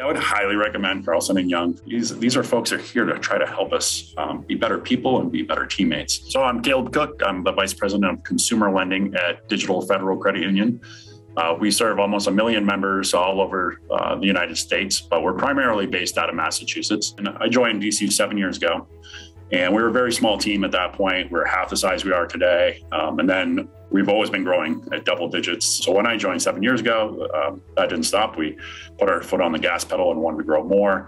would highly recommend Carlson and Young. These are folks that are here to try to help us be better people and be better teammates. So I'm Caleb Cook. I'm the Vice President of Consumer Lending at Digital Federal Credit Union. We serve almost 1 million members all over the United States, but we're primarily based out of Massachusetts. And I joined DCU 7 years ago, and we were a very small team at that point. We were half the size we are today. And then we've always been growing at double digits. So when I joined 7 years ago, that didn't stop. We put our foot on the gas pedal and wanted to grow more.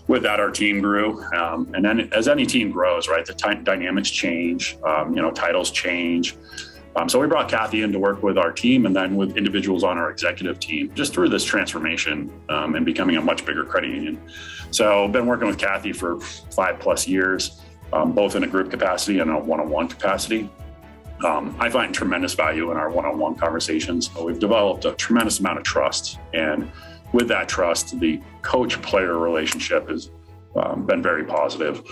With that, our team grew. And then as any team grows, right, the dynamics change, titles change. So we brought Kathy in to work with our team and then with individuals on our executive team, just through this transformation and becoming a much bigger credit union. So I've been working with Kathy for 5+ years, both in a group capacity and a one-on-one capacity. I find tremendous value in our one-on-one conversations. We've developed a tremendous amount of trust. And with that trust, the coach-player relationship has been very positive.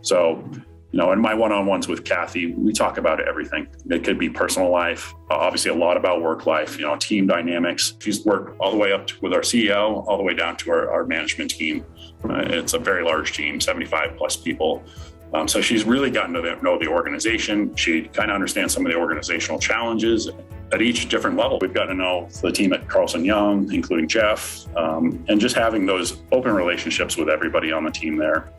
So, in my one-on-ones with Kathy, we talk about everything. It could be personal life, obviously a lot about work life, team dynamics. She's worked all the way up with our CEO, all the way down to our management team. It's a very large team, 75+ people. So she's really gotten to know the organization. She kind of understands some of the organizational challenges at each different level. We've got to know the team at Carlson Young, including Jeff, and just having those open relationships with everybody on the team there.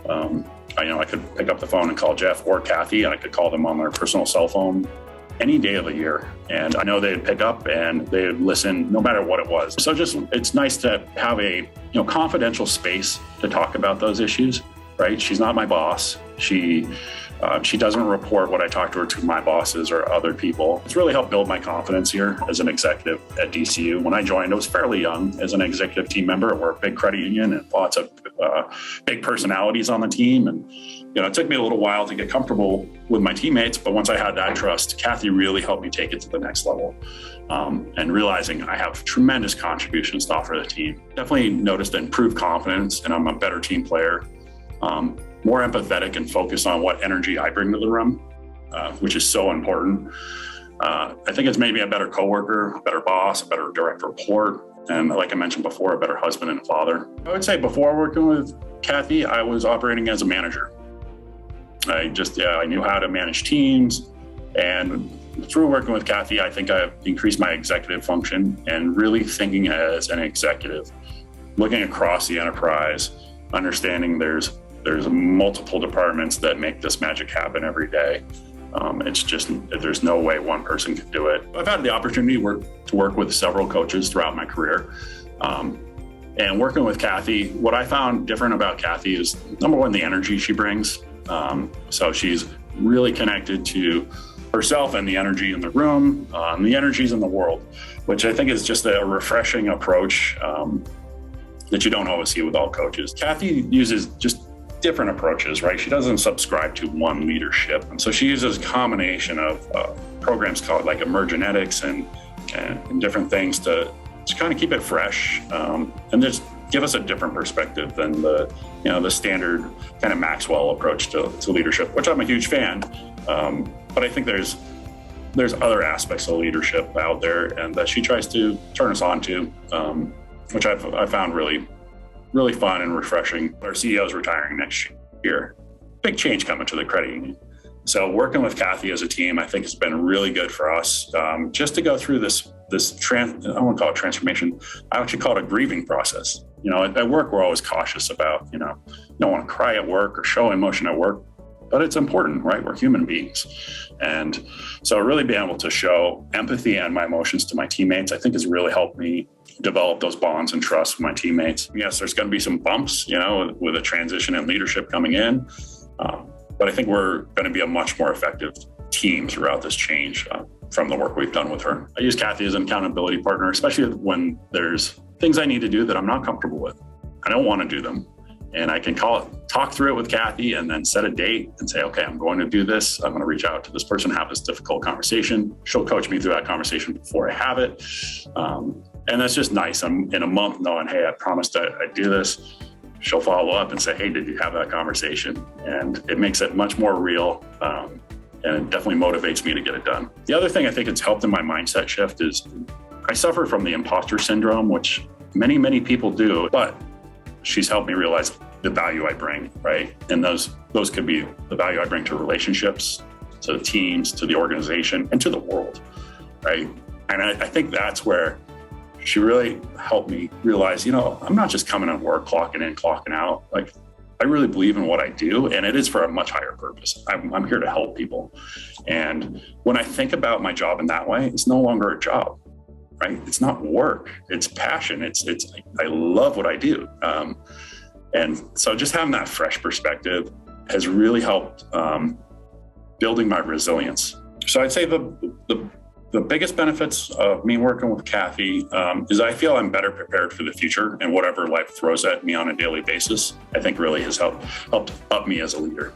I could pick up the phone and call Jeff or Kathy, and I could call them on their personal cell phone any day of the year. And I know they'd pick up and they'd listen no matter what it was. So it's nice to have a confidential space to talk about those issues, right? She's not my boss. She doesn't report what I talk to her to my bosses or other people. It's really helped build my confidence here as an executive at DCU. When I joined, I was fairly young as an executive team member. We're a big credit union and lots of big personalities on the team. And, it took me a little while to get comfortable with my teammates. But once I had that trust, Kathy really helped me take it to the next level. And realizing I have tremendous contributions to offer the team. Definitely noticed improved confidence, and I'm a better team player. More empathetic and focused on what energy I bring to the room, which is so important. I think it's made me a better coworker, a better boss, a better direct report, and like I mentioned before, a better husband and father. I would say before working with Kathy, I was operating as a manager. I knew how to manage teams, and through working with Kathy, I think I've increased my executive function and really thinking as an executive, looking across the enterprise, understanding there's multiple departments that make this magic happen every day. There's no way one person can do it. I've had the opportunity to work with several coaches throughout my career. And working with Kathy, what I found different about Kathy is, number one, the energy she brings. So she's really connected to herself and the energy in the room, the energies in the world, which I think is just a refreshing approach that you don't always see with all coaches. Kathy uses just different approaches, right? She doesn't subscribe to one leadership. And so she uses a combination of programs called like Emergenetics and different things to kind of keep it fresh and just give us a different perspective than the standard kind of Maxwell approach to leadership, which I'm a huge fan. But I think there's other aspects of leadership out there and that she tries to turn us on to, which I found really fun and refreshing. Our CEO is retiring next year. Big change coming to the credit union. So working with Kathy as a team, I think has been really good for us just to go through this I don't want to call it transformation. I actually call it a grieving process. At work, we're always cautious about, you don't want to cry at work or show emotion at work, but it's important, right? We're human beings. And so really being able to show empathy and my emotions to my teammates, I think has really helped me develop those bonds and trust with my teammates. Yes, there's going to be some bumps, with a transition in leadership coming in. But I think we're going to be a much more effective team throughout this change from the work we've done with her. I use Kathy as an accountability partner, especially when there's things I need to do that I'm not comfortable with. I don't want to do them. And I can talk through it with Kathy and then set a date and say, okay, I'm going to do this. I'm going to reach out to this person, have this difficult conversation. She'll coach me through that conversation before I have it. And that's just nice. I'm in a month knowing, hey, I promised I'd do this. She'll follow up and say, hey, did you have that conversation? And it makes it much more real. And it definitely motivates me to get it done. The other thing I think it's helped in my mindset shift is I suffer from the imposter syndrome, which many, many people do, but she's helped me realize the value I bring, right? And those could be the value I bring to relationships, to the teams, to the organization, and to the world, right? And I think that's where she really helped me realize, I'm not just coming to work, clocking in, clocking out. Like, I really believe in what I do, and it is for a much higher purpose. I'm here to help people. And when I think about my job in that way, it's no longer a job, right? It's not work, it's passion. I love what I do. And so just having that fresh perspective has really helped building my resilience. So I'd say the biggest benefits of me working with Kathy is I feel I'm better prepared for the future, and whatever life throws at me on a daily basis, I think really has helped up me as a leader.